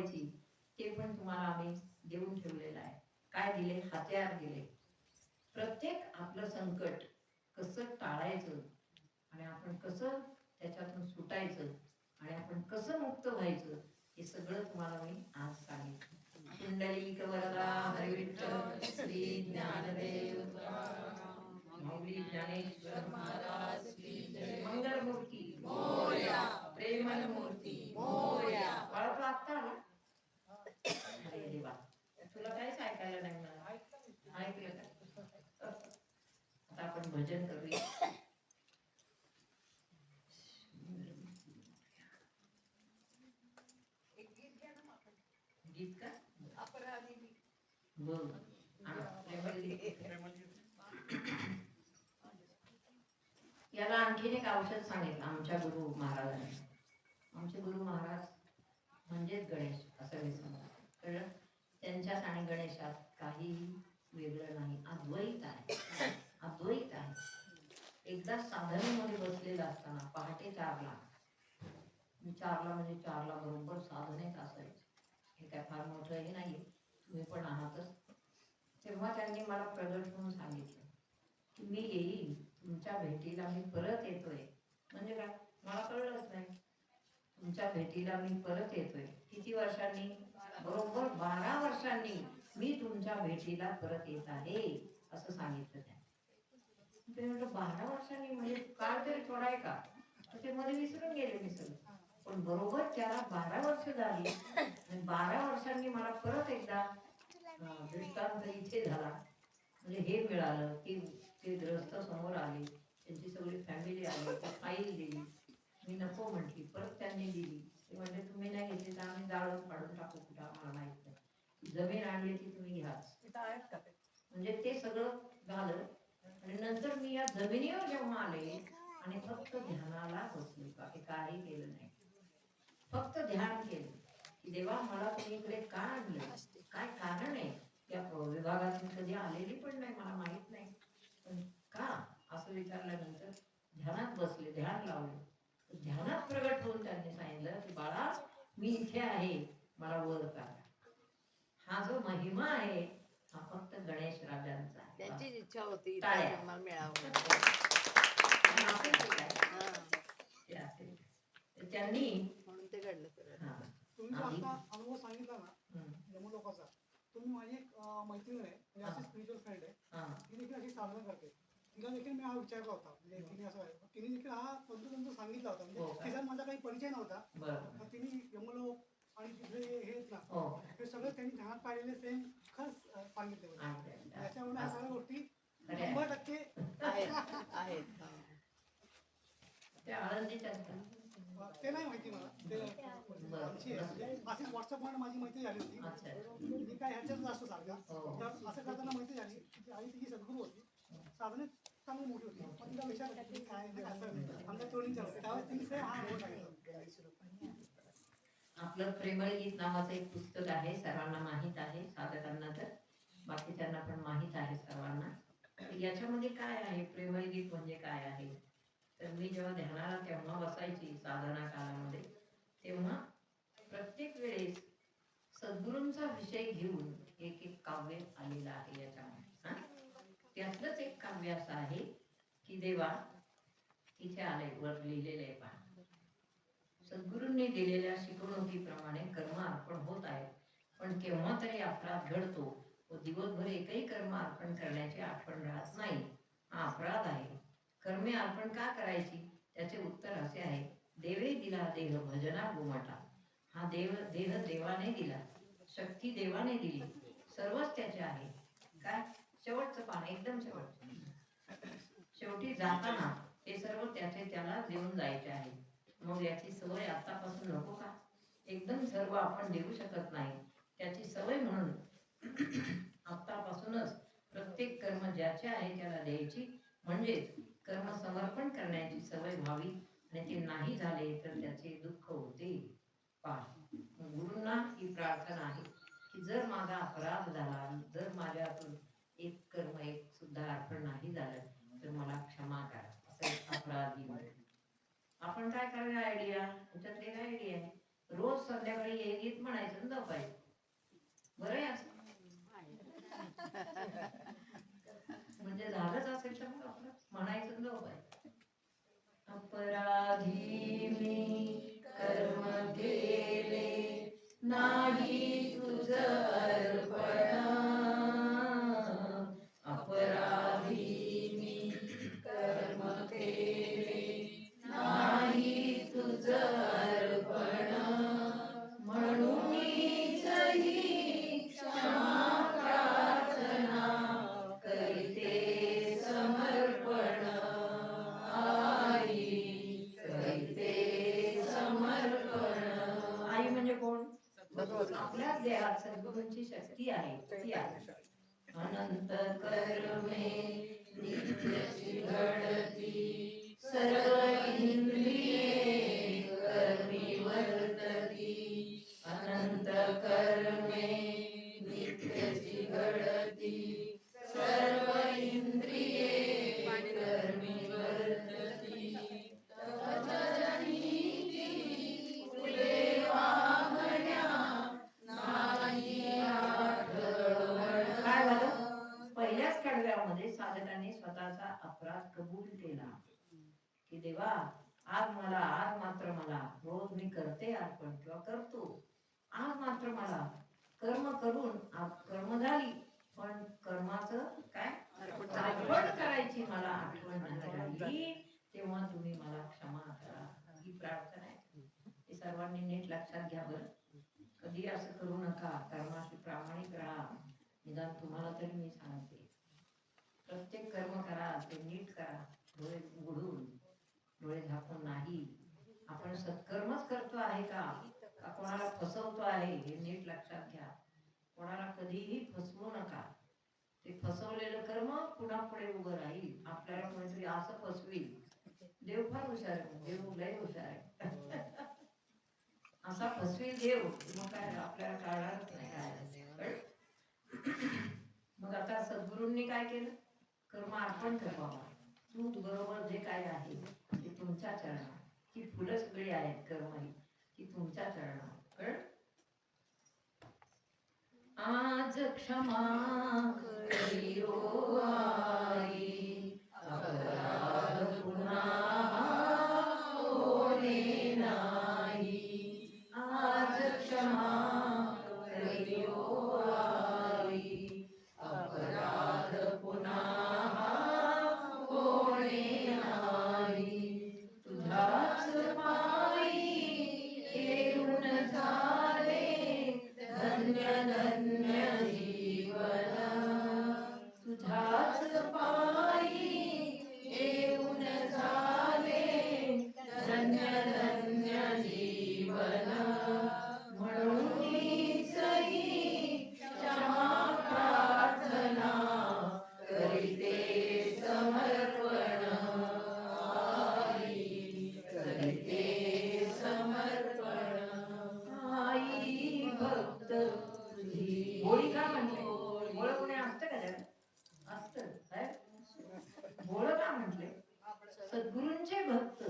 वाचवायची ते पण तुम्हाला आम्ही देऊन ठेवलेलं आहे. काय दिले? हत्यार दिले. प्रत्येक आपलं संकट कसं टाळायचं आणि आपण कसं त्याच्यातून सुटायचं आणि आपण कसं मुक्त व्हायचं हे सगळं तुम्हाला मी आज सांगितलं. कुंडलिक वरदा हरी विठ्ठल श्री ज्ञानदेव माऊली ज्ञानेश्वर महाराज की जय. मंगलमूर्ती मोरया, प्रेमल मूर्ती मोरया. बाळा तू आत्ता आला? अरे देवा, तुला काहीच ऐकायला नाही मिळालं. ऐकलं का? आता आपण भजन करूया. गीत का? बोल. याला आणखीन एक औषध सांगितलं आमच्या गुरु महाराजांनी. आमचे गुरु महाराज म्हणजेच गणेश असं मी समजा. कळलं? त्यांच्यात आणि गणेशात काही वेगळं नाही. अद्वैत आहे, अद्वैत आहे. एकदा साधनेमध्ये बसलेला असताना पहाटे 4ला, मी 4ला म्हणजे 4ला बरोबर साधनेत असायचे. हे काय फार मोठं हे नाही, तुम्ही पण आहातच. तेव्हा त्यांनी मला प्रगट म्हणून सांगितलं की मी येईल तुमच्या भेटीला, मी परत येतोय. म्हणजे काय? मला कळलंच नाही. तुमच्या भेटीला मी परत येतोय. किती वर्षांनी? बरोबर 12 वर्षांनी मी तुमच्या भेटीला परत येत आहे असं सांगितलं त्यांनी. ते म्हटलं 12 वर्षांनी म्हणजे काळ तरी थोडा आहे का? ते मध्ये विसरून गेले मी सगळं. पण बरोबर त्याला 12 वर्ष झाली आणि 12 वर्षांनी मला परत एकदा दृष्टांत इथे झाला. म्हणजे हे मिळालं की ते ग्रस्त समोर आले, त्यांची सगळी फॅमिली आली, फाईल दिली. मी नको म्हटली, परत त्यांनी दिली. ते म्हणजे तुम्ही नाही घेतली तर आम्ही जाळून पाडून टाकू कुठं, आम्हाला माहित नाही. जमीन आणली ती तुम्ही घ्या. म्हणजे ते सगळं झालं. आणि नंतर मी या जमिनीवर जेव्हा आले आणि फक्त ध्यानाला बसले, बाकी काही केलं नाही. फक्त ध्यान केलं की देवा मला तुम्ही इकडे का आणलं, काय कारण आहे. त्या विभागातून कधी आलेली पण नाही, मला माहित नाही, पण का असं विचारल्यानंतर ध्यानात बसले, ध्यान लावले. ध्यानात प्रगट होऊन त्यांनी सांगितलं की बाळा मी इथे आहे, मला वर करा. हा जो महिमा आहे हा फक्त गणेश राजांचा आहे. त्यांची इच्छा होती टाळ्या मिळावं. त्यांनी म्हणून ते घडलं सगळं. तुम्ही जो आता अनुभव सांगितला ना यमलोकाचा, तुम्ही माझी एक मैत्रीण आहे, म्हणजे अशी स्पिरिच्युअल फ्रेंड आहे, ती देखील अशी साधना करते. तिला देखील मी हा विचारला होता, म्हणजे तिने असं आहे, तिने देखील हा तंतोतंत सांगितला होता. म्हणजे तिचा माझा काही परिचय नव्हता, तर तिने यमलोक आणि तिथले हे आहेत ना, हे सगळं त्यांनी ध्यानात पाहिलेले सेम खरंच सांगितले होते. त्याच्यामुळे ह्या सगळ्या गोष्टी 100% आहेत. ते नाही माहिती मला. ते आमची अशीच व्हॉट्सअपवर माझी माहिती झाली होती. मी काय ह्याच्यातच असतो सारखा. तर असं करताना माहिती झाली की आई तिची सद्गुरू होती, साधनेत चांगली मोठी होती. पण तिला विचारलं की काय असं आमच्या तोडीच्या होते, त्यावेळेस तिने हा अनुभव सांगितला. आपलं प्रेमळ गीत नावाचं एक पुस्तक आहे, सर्वांना माहीत आहे, साधकांना तर, बाकीच्यांना पण माहीत आहे सर्वांना. याच्यामध्ये काय आहे, प्रेमळ गीत म्हणजे काय आहे. तर मी जेव्हा ध्यानाला तेव्हा बसायची साधना काळामध्ये, तेव्हा प्रत्येक वेळेस सद्गुरूंचा विषय घेऊन एक एक काव्य आलेलं आहे याच्यामध्ये. त्यातलंच एक काव्य असं आहे की देवा इथे आले, वर लिहिलेले आहे पहा, सद्गुरूंनी दिलेल्या शिकवणुकीप्रमाणे कर्म अर्पण होत आहे, पण केव्हा तरी अपराध घडतो व दिवसभर एकही कर्म अर्पण करण्याची आठवण राहत नाही. हा अपराध आहे. कर्मे अर्पण का करायची? त्याचे उत्तर असे आहे, देवे दिला देह भजना गुमटा. हा देह देवाने दिला, शक्ती देवाने दिली, सर्वच त्याचे आहे. काय? शेवटचं पान, एकदम शेवटी जाताना हे सर्व त्याचे त्याला देऊन जायचे आहे. मग याची सवय आतापासून नको का? एकदम सर्व आपण देऊ शकत नाही, त्याची सवय म्हणून आतापासूनच प्रत्येक कर्म ज्याचे आहे त्याला द्यायची, म्हणजेच कर्म समर्पण करण्याची सवय व्हावी. आणि ते नाही झाले तर त्याचे दुःख होते. गुरूंना ही प्रार्थना आहे की जर माझा अपराध झाला, जर माझ्यातून एक कर्म एक सुद्धा अर्पण नाही झालं तर मला क्षमा करा. असं अपराधी आपण काय करायला आयडिया, त्याच्यातले काय आयडिया आहे, रोज संध्याकाळी हे गीत म्हणायचं, पाहिजे. बरं आहे असं म्हणजे झालंच असेल तर मग आपलं म्हणायचं न पाहिजे. अपराधी मी कर्म केले नाही तुझं अर्पण. अपराधी मी कर्म केले नाही तुझं अर्पण. म्हणूनच ही क्षमा प्रार्थना करीते समर्पण. आई करीते समर्पण. आई म्हणजे कोण? आपल्या देहात सद्गुरूंची शक्ती आहे ती आहे. अनंत कर्मे नित्यची घडती सर्व इंद्रिये कर्मी वर्तती. अनंत कर्मे नित्यची घडती सर्व इंद्रिये कर्मी वर्तती. तपजनीती फुले वाहण्या नाही आढळवण. काय झालं? पहिल्याच कडव्यामध्ये साधकांनी स्वतःचा अपराध कबूल केला की देवा आज मात्र मला रोज मी करते अर्पण किंवा करतो, आज मात्र मला कर्म करून कर्म झाली पण कर्माचं काय अर्पण करायची मला आठवण नाही राहिली, तेव्हा तुम्ही मला क्षमा करा. ही प्रार्थना आहे. हे सर्वांनी नीट लक्षात घ्या बरं. कधी असं करू नका. कर्माशी प्रामाणिक राहा. निदान तुम्हाला तरी मी सांगते, प्रत्येक कर्म करा ते नीट करा. डोळे उघडून डोळे झाकून नाही. आपण सत्कर्मच करतो आहे का कोणाला फसवतो आहे हे नीट लक्षात घ्या. कोणाला कधीही फसवू नका. ते फसवलेलं कर्म पुन्हा पुढे उभं राहील. आपल्याला कोणीतरी असं फसवील. देव फार हुशार आहे. देव लय हुशार आहे. असा फसवील देव मग काय आपल्याला कळणारच नाही. मग आता सद्गुरूंनी काय केलं? कर्म अर्पण करावा. चूक बरोबर जे काय आहे ते तुमच्या चरणात. ही फुलं सगळी आहेत कर्म ही ती तुमच्या चरणात. कळ? आज क्षमा करियो आई अपराध पुन्हा होणे नाही. आज क्षमा करियो आई अपराध पुन्हा होणे नाही. तुझ्याच पायी येऊन झाले धन्य धन्य जीवन. तुझ्याच पायी येऊन झाले धन्य धन्य जीवन. म्हणूनच ही क्षमा प्रार्थना करीते समर्पण. आई करीते समर्पण. आई भक्त तुझी. होळी का म्हणते? भोळ कोणी असतं का त्याला? असतं काय? भोळ का म्हटले? सद्गुरूंचे भक्त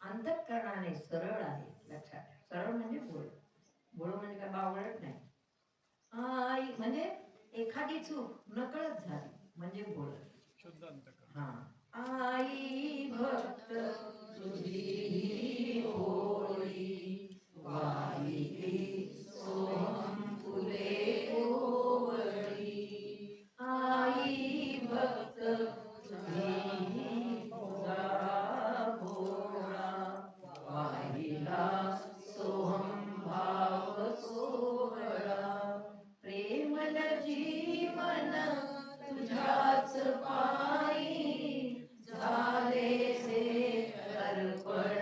अंतःकरणाने सरळ आहे. लक्षात. सरळ म्हणजे भोळ. भोळ म्हणजे काय? बावळट नाही. आई म्हणजे एखादी चूक नकळत झाली म्हणजे भोळ. शुद्ध अंतःकरण. हा. आई भक्त तुझी होळी वाहिली सोहम फुले ओवळी. आई भक्त तुझी भोळा वाहिला सोहम भाव सोहळा. प्रेमल जीवन तुझ्याच पायी झाले से अर्पण.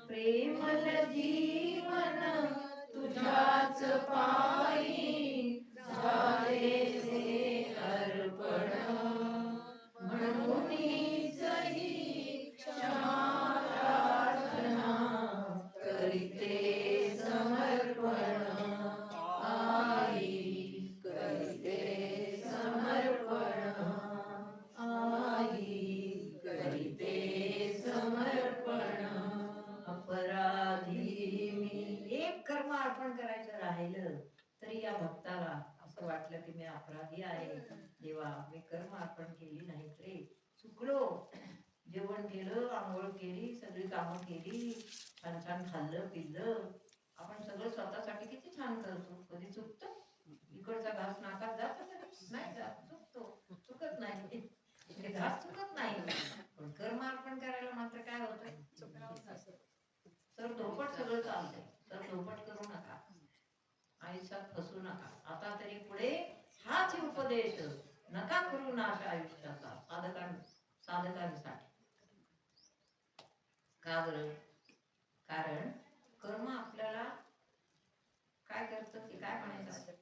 प्रेमल जीवन राहिलं तरी या भक्ताला असं वाटलं की मी अपराधी आहे देवा, मी कर्म अर्पण केली नाही रे, चुकलो. जेवण केलं, आंघोळ केली, सगळी कामं केली, छान छान खाल्लं पिल्लं. आपण सगळं स्वतःसाठी किती छान करतो, कधी चुकतो? इकडचा घास नाकात जातो नाही जात, चुकतो, चुकत नाही, घास चुकत नाही. पण कर्म अर्पण करायला मात्र काय होतं, तर धोपट सगळं चालतंय. तर धोपट करू नका, आयुष्यात फसू नका. आता तरी पुढे हाच उपदेश नका करू नाश आयुष्याचा साधकांसाठी. का बरं? कारण कर्म आपल्याला काय करतं की काय म्हणायचं,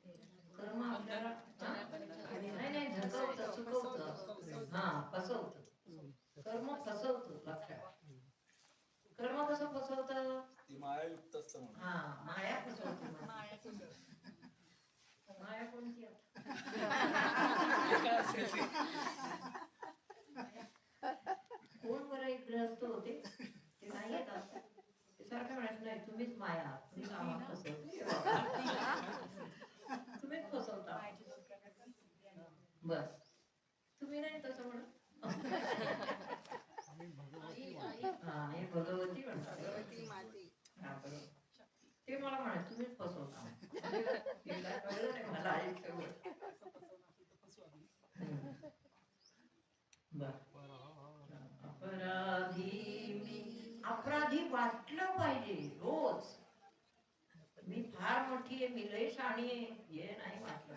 कर्म आपल्याला नाही झकवतं, चुकवतं, फसवतं. कर्म फसवतं. लक्षात, कर्म कसं फसवतं? मायायुक्त असतं. माया फसवते. माया कोणती? कोण बरं एक ग्रहस्थ होते, ते नाही येतात, ते सारखं म्हणायचं नाही तुम्हीच माया, तुम्हीच आम्हाला फसवते, तुम्हीच फसवता. बस तुम्ही नाही तसं म्हणत. हे भगवती म्हणतात, ते मला म्हणायचं तुम्हीच फसवता. कळलं नाही मला आयुष्यभर. अपराधी वाटलं पाहिजे रोज. मी फार मोठी आहे, मी लय शहाणी आहे, हे नाही वाटलं.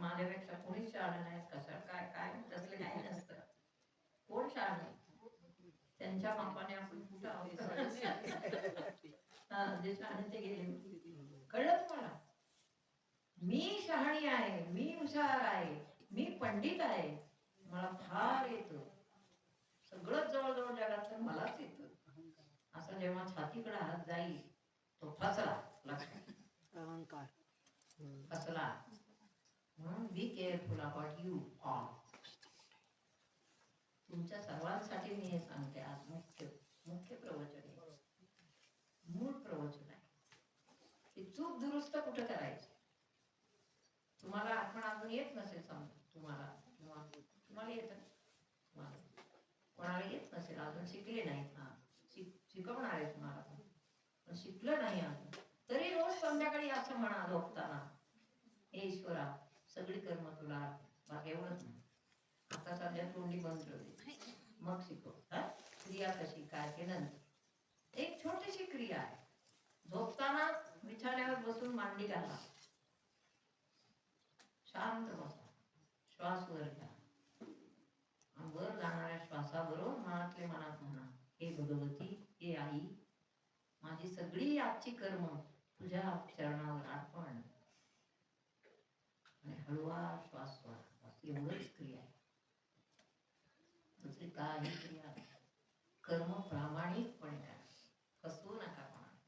माझ्यापेक्षा कोणीच शहाणं नाही. कसं काय काय तसलं काही नसतं. कोण शहाण आहे? त्यांच्या मापाने आपण कुठं आहोत? जे शहाणे ते गेले. कळलं तुम्हाला? मी शहाणी आहे, मी हुशार आहे, मी पंडित आहे, मला फार येतं, सगळं जवळजवळ जगातलं मलाच येतं. असं जेव्हा छातीकडे हात जाईल तो फसला. लक्षात, अहंकार फसला. म्हणून be careful about you all. तुमच्या सर्वांसाठी मी हे सांगते. आज मुख्य प्रवचन आहे, मूळ प्रवचन आहे की चूक दुरुस्त कुठं करायची. तुम्हाला आपण अजून येत नसेल समजा, तुम्हाला येत, कोणाला येत नसेल अजून, शिकले नाही, शिकवणार आहे तुम्हाला, पण शिकलं नाही अजून, तरी रोज संध्याकाळी असं म्हणा झोपताना, हे ईश्वरा सगळी कर्म तुला, बाकी एवढंच नाही. आता सध्या तोंडी बंद ठेवली, मग शिकव. क्रिया कशी काय ते नंतर. एक छोटीशी क्रिया आहे, झोपताना बिछाण्यावर बसून मांडी घाला, शांत बसा, श्वास वर घ्या, वर जाणाऱ्या श्वासाबरोबर मनातले मनात म्हणा, हे भगवती, हे आई, माझी सगळी आजची कर्म तुझ्या चरणावर अर्पण. आणि हळूवार श्वास सोडा. बस एवढंच क्रिया आहे, दुसरी काही क्रिया नाही. कर्म प्रामाणिकपणे करा, फसवू नका कोणाला.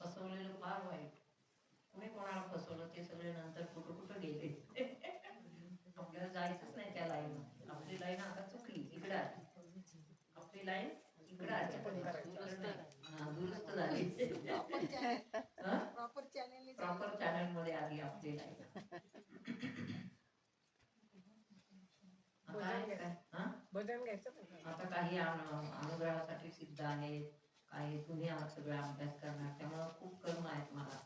फसवलेलं फार वाईट. तुम्ही कोणाला फसवलं ते सगळे नंतर कुठं गेले. आपल्याला जायचंच नाही त्या लाईन मध्ये. आपली लाईन आता चुकली, इकडे आली, आपली लाईन इकडे आली, दुरुस्त झाली, प्रॉपर चॅनल मध्ये आली आपली लाईन. आता काही अनुग्रहासाठी सिद्ध आहेत, काही तुम्ही सगळा अभ्यास करणार, त्यामुळे खूप कर्म आहेत मला.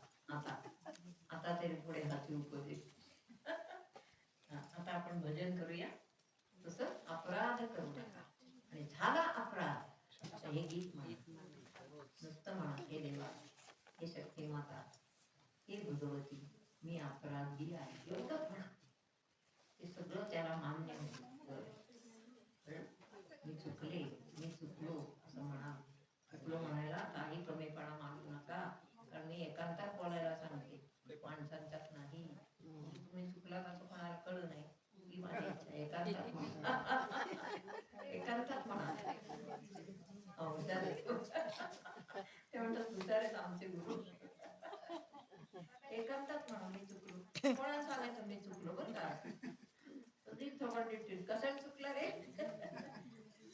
आता तरी पुढे हाती उपदेश. आता आपण भजन करूया. तसं अपराध करू नका, आणि झाला अपराध हे गीत म्हणा, नुसतं म्हणा, हे देवा, हे शक्ती माता, हे भगवती, मी अपराधी आहे, एवढं म्हणा. हे सगळं त्याला मान्य होतं. मी चुकले, मी चुकलो असं म्हणा. चुकलो म्हणायला काही कमीपणा मानू नका, कारण मी एकांतात बोलायला सांगते, माणसांच्यात नाही. तुम्ही चुकलात असं कोणाला कळू नाही, ही माझी इच्छा. एकांतात म्हणा, एकांतात म्हणा. ते म्हणतात हुशार आमचे गुरु. एकांतात म्हणा, मी चुकलो. कोणाला सांगायचं मी चुकलो बरं का, कशाला चुकला रे,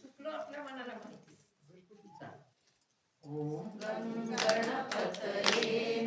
चुकलो आपल्या मनाला माहिती. ओम गण गणपतये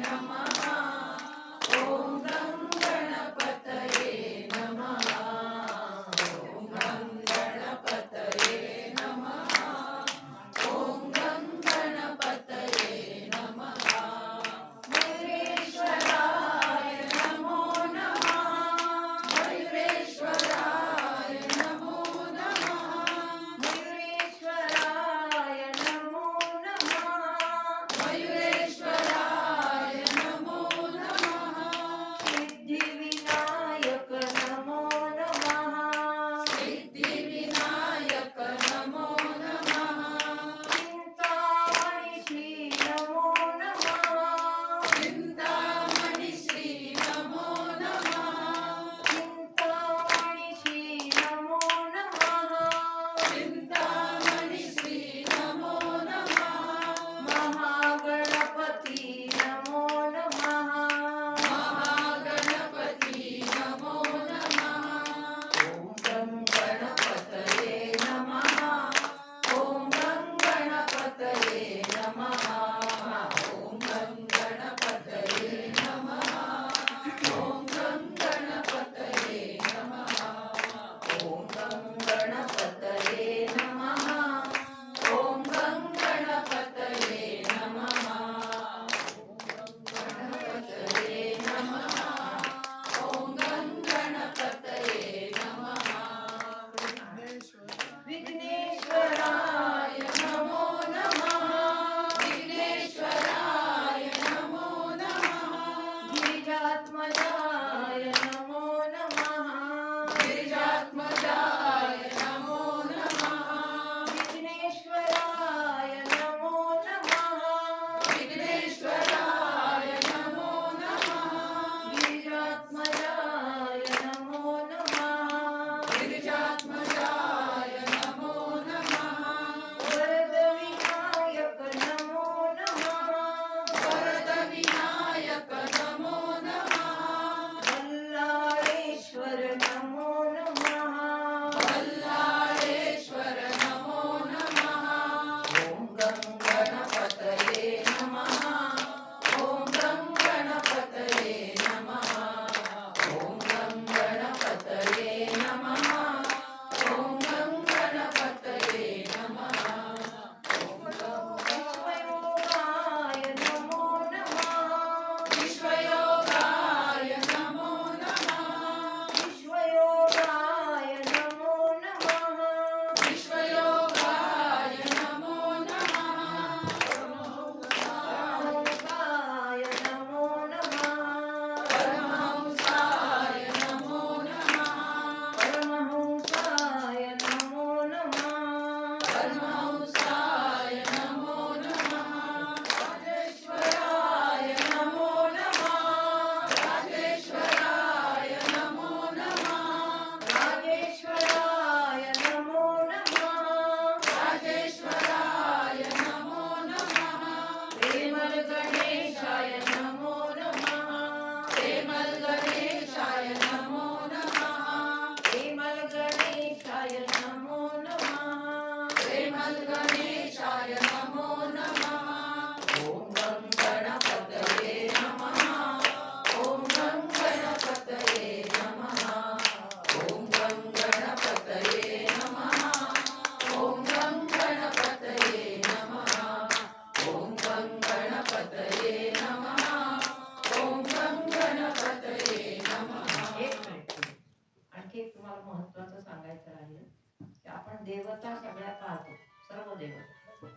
देवता सगळ्या पाहतो, सर्व देवता.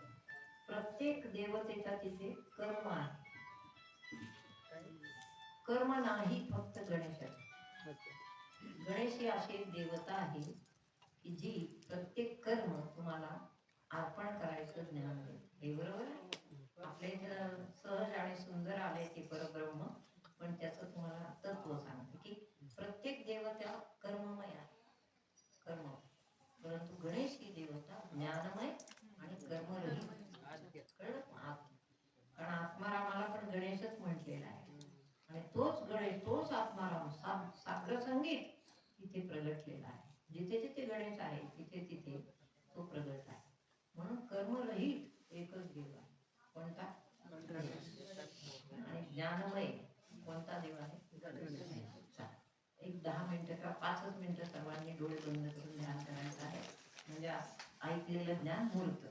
प्रत्येक देवतेचा तिथे कर्म आहे. कर्म नाही फक्त गणेशाचं. गणेश ही अशी एक देवता आहे की जी प्रत्येक कर्म तुम्हाला अर्पण करायचं ज्ञान देते. हे बरोबर आहे. आपले सहज आणि सुंदर आले ते परब्रह्म, पण त्याचं तुम्हाला तत्व सांगते की प्रत्येक देवता कर्ममय आहे, कर्म. परंतु गणेश ही देवता ज्ञानमय आणि कर्मरहित. कळलं? कारण आत्मारामाला पण गणेशच म्हटलेला आहे. आणि तोच गणेश, तोच आत्माराम साग्र संगीत तिथे प्रगटलेला आहे. जिथे जिथे गणेश आहे तिथे तिथे तो प्रगट आहे. म्हणून कर्मरहित एकच देव आहे. कोणता? आणि ज्ञानमय कोणता देव आहे? एक 10 मिनिटं किंवा 5च मिनिटं सर्वांनी डोळे बंद करून ध्यान करायचं आहे. म्हणजे ऐकलेलं ज्ञान मूर्त.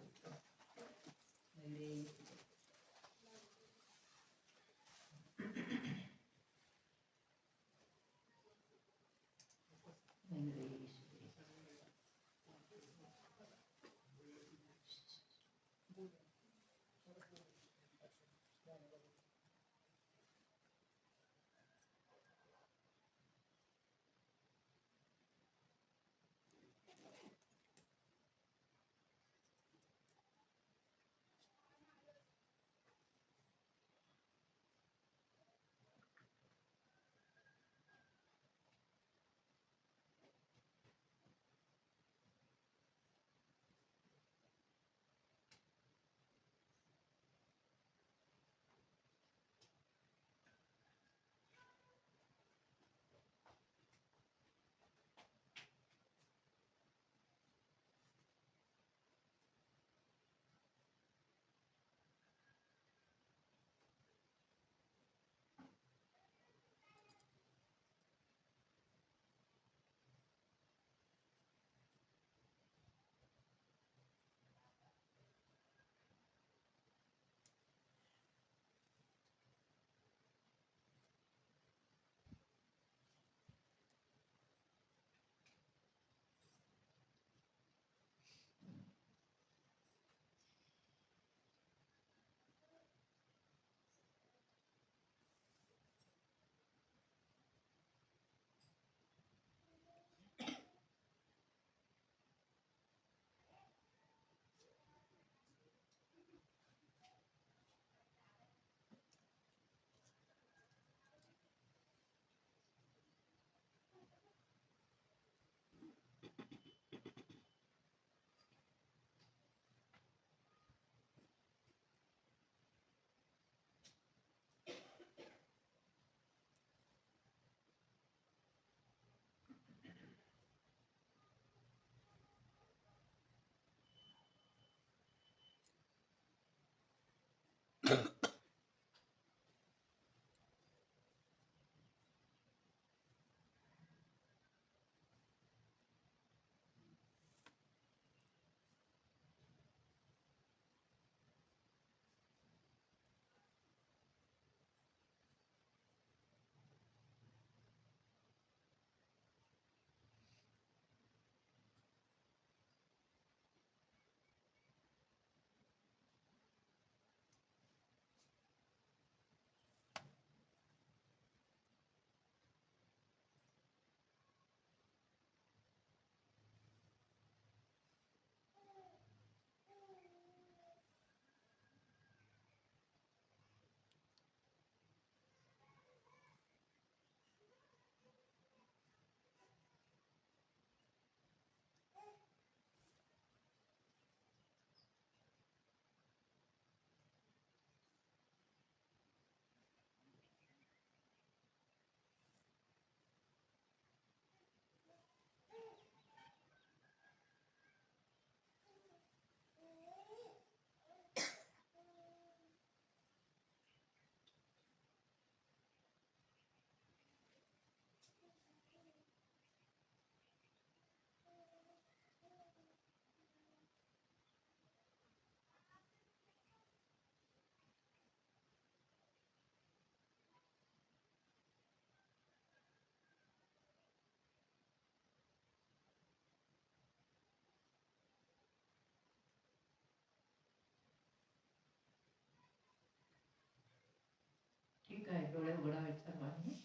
काय डोळे उघडावेत सर्वांनी.